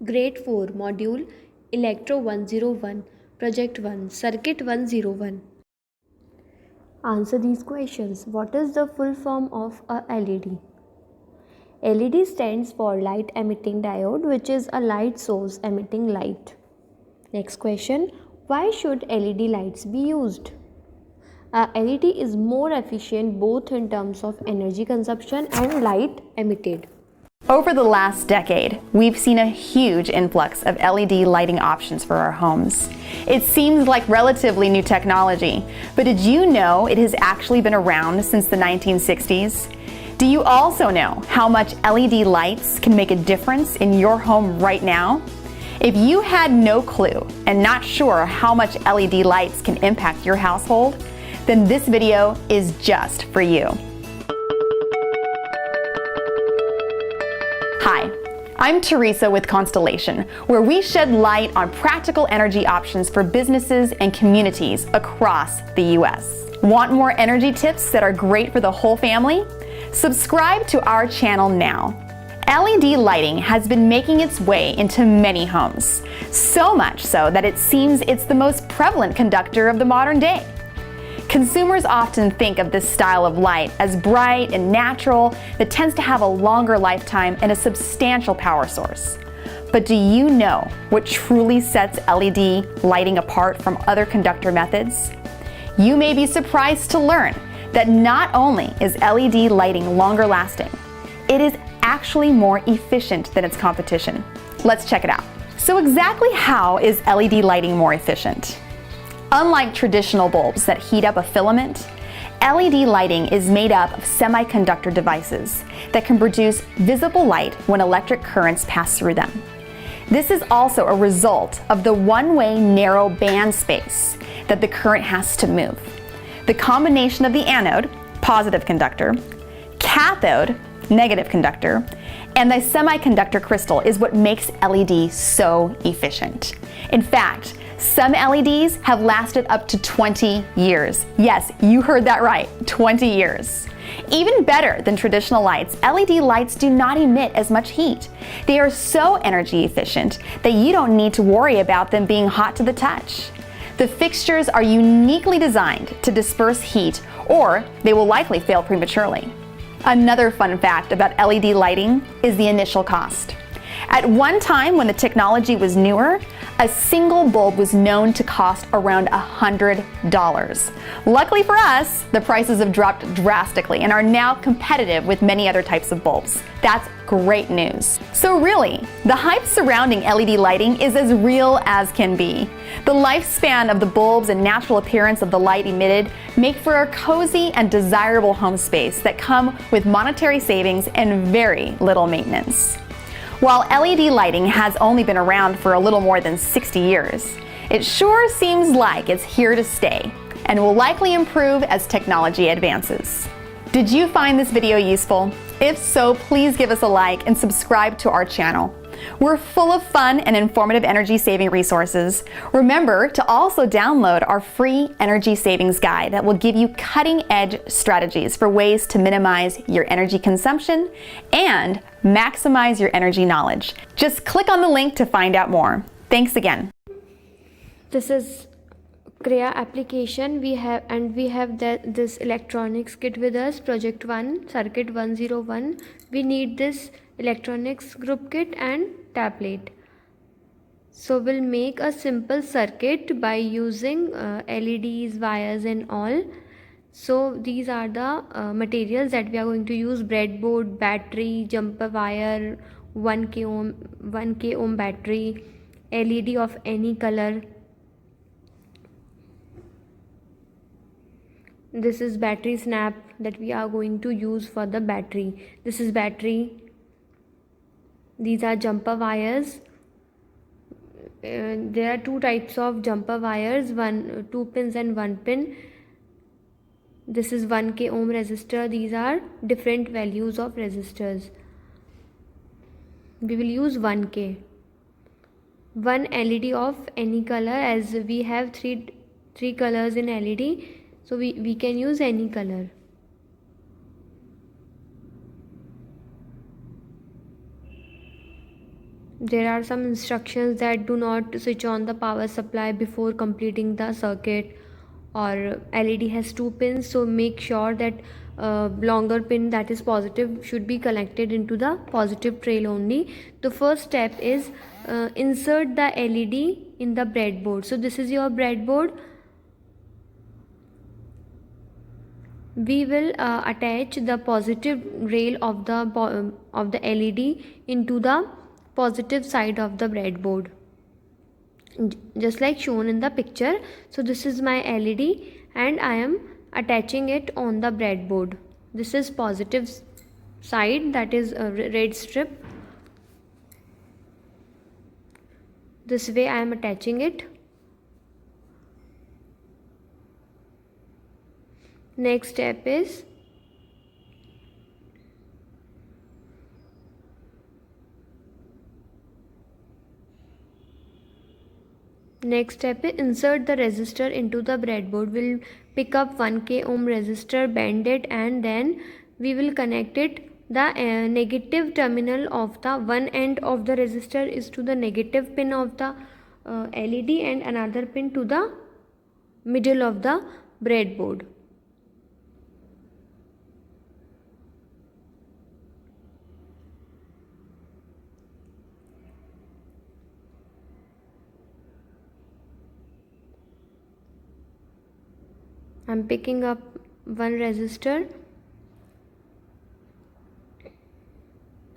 Grade 4 Module Electro 101 Project 1 Circuit 101. Answer these questions. What is the full form of a LED? LED stands for light emitting diode, which is a light source emitting light. Next question. Why should LED lights be used? A LED is more efficient both in terms of energy consumption and light emitted. Over the last decade, we've seen a huge influx of LED lighting options for our homes. It seems like relatively new technology, but did you know it has actually been around since the 1960s? Do you also know how much LED lights can make a difference in your home right now? If you had no clue and not sure how much LED lights can impact your household, then this video is just for you. Hi, I'm Teresa with Constellation, where we shed light on practical energy options for businesses and communities across the U.S. Want more energy tips that are great for the whole family? Subscribe to our channel now. LED lighting has been making its way into many homes, so much so that it seems it's the most prevalent conductor of the modern day. Consumers often think of this style of light as bright and natural that tends to have a longer lifetime and a substantial power source. But do you know what truly sets LED lighting apart from other conductor methods? You may be surprised to learn that not only is LED lighting longer lasting, it is actually more efficient than its competition. Let's check it out. So exactly how is LED lighting more efficient? Unlike traditional bulbs that heat up a filament, LED lighting is made up of semiconductor devices that can produce visible light when electric currents pass through them. This is also a result of the one-way narrow band space that the current has to move. The combination of the anode, positive conductor, cathode, negative conductor, and the semiconductor crystal is what makes LED so efficient. In fact, some LEDs have lasted up to 20 years. Yes, you heard that right, 20 years. Even better than traditional lights, LED lights do not emit as much heat. They are so energy efficient that you don't need to worry about them being hot to the touch. The fixtures are uniquely designed to disperse heat, or they will likely fail prematurely. Another fun fact about LED lighting is the initial cost. At one time when the technology was newer, a single bulb was known to cost around $100. Luckily for us, the prices have dropped drastically and are now competitive with many other types of bulbs. That's great news. So really, the hype surrounding LED lighting is as real as can be. The lifespan of the bulbs and natural appearance of the light emitted make for a cozy and desirable home space that come with monetary savings and very little maintenance. While LED lighting has only been around for a little more than 60 years, it sure seems like it's here to stay and will likely improve as technology advances. Did you find this video useful? If so, please give us a like and subscribe to our channel. We're full of fun and informative energy saving resources. Remember to also download our free energy savings guide that will give you cutting edge strategies for ways to minimize your energy consumption and maximize your energy knowledge. Just click on the link to find out more. Thanks again. This is Kriya application. We have this electronics kit with us, Project 1 Circuit 101. We need this electronics group kit and tablet. So we'll make a simple circuit by using LEDs, wires and all. So these are the materials that we are going to use: breadboard, battery, jumper wire, 1k ohm battery, LED of any color. This is battery snap that we are going to use for the battery. This is battery. These are jumper wires. There are two types of jumper wires, 2 pins and 1 pin. This is 1k ohm resistor. These are different values of resistors. We will use 1k. One LED of any color, as we have three colors in LED, so we can use any color. there are some instructions that do not switch on the power supply before completing the circuit, or LED has 2 pins, so make sure that longer pin, that is positive, should be connected into the positive trail only. The first step is insert the LED in the breadboard. So this is your breadboard. We will attach the positive rail of the LED into the positive side of the breadboard, just like shown in the picture. So this is my LED and I am attaching it on the breadboard. This is positive side, that is a red strip. This way I am attaching it. Next step is insert the resistor into the breadboard. We'll pick up 1k ohm resistor, bend it, and then we will connect it. The negative terminal of the one end of the resistor is to the negative pin of the LED, and another pin to the middle of the breadboard. I'm picking up one resistor,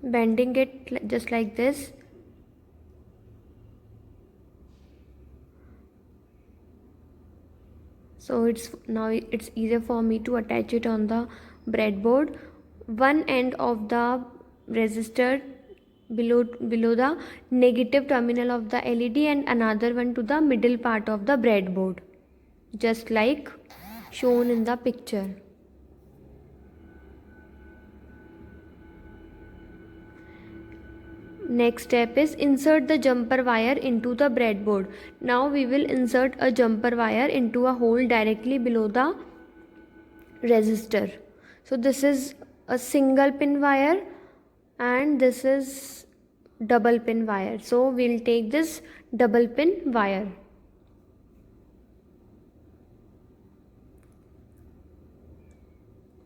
bending it just like this. So it's easier for me to attach it on the breadboard. One end of the resistor below the negative terminal of the LED, and another one to the middle part of the breadboard, just like shown in the picture. Next step is insert the jumper wire into the breadboard. Now we will insert a jumper wire into a hole directly below the resistor. So this is a single pin wire and this is double pin wire. So we'll take this double pin wire.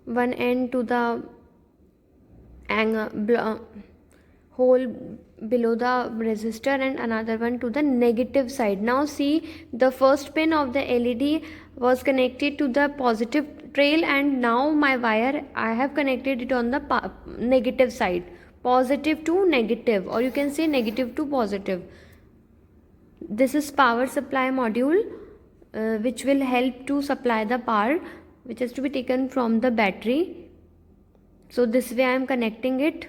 One end to the hole below the resistor and another one to the negative side. Now see, the first pin of the LED was connected to the positive trail, and now my wire, I have connected it on the negative side, positive to negative, or you can say negative to positive. This is power supply module which will help to supply the power which is to be taken from the battery. So this way I am connecting it.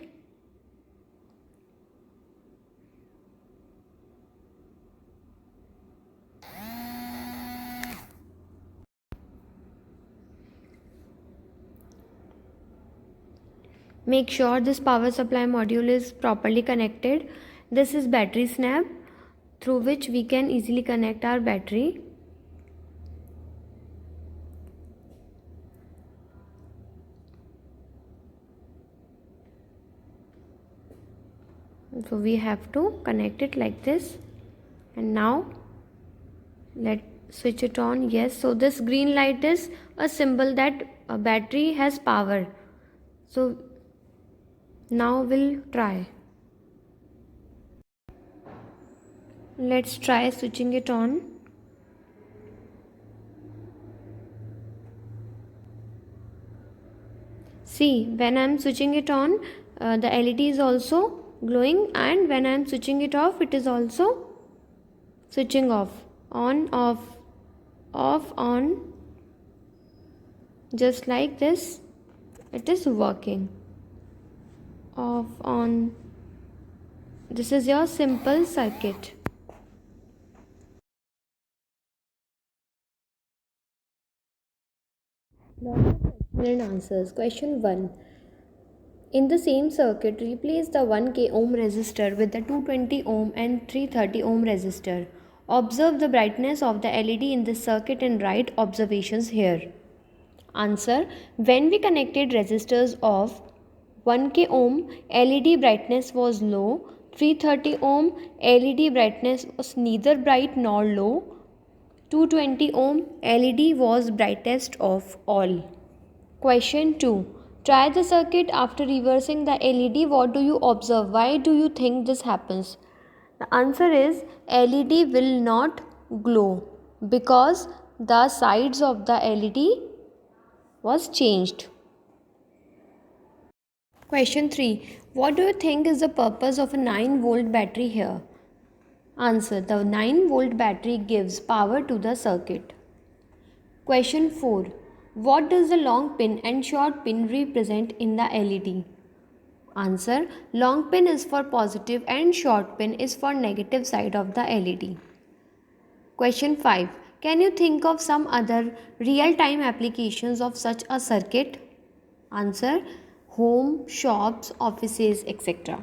Make sure this power supply module is properly connected. This is battery snap through which we can easily connect our battery. So we have to connect it like this, and now let's switch it on. Yes, so this green light is a symbol that a battery has power. So now we'll try. Let's try switching it on. See, when I'm switching it on, the LED is also glowing, and when I'm switching it off, it is also switching off. On, off, off, on. Just like this, it is working. Off, on. This is your simple circuit. Question and answers. Question 1. In the same circuit, replace the 1k ohm resistor with the 220 ohm and 330 ohm resistor. Observe the brightness of the LED in this circuit and write observations here. Answer. When we connected resistors of 1k ohm, LED brightness was low. 330 ohm LED brightness was neither bright nor low. 220 ohm LED was brightest of all. Question 2. Try the circuit after reversing the LED. What do you observe? Why do you think this happens? The answer is LED will not glow because the sides of the LED was changed. Question 3. What do you think is the purpose of a 9-volt battery here? Answer. The 9-volt battery gives power to the circuit. Question 4. What does the long pin and short pin represent in the LED? Answer. Long pin is for positive and short pin is for negative side of the LED. Question 5. Can you think of some other real-time applications of such a circuit? Answer. Home, shops, offices, etc.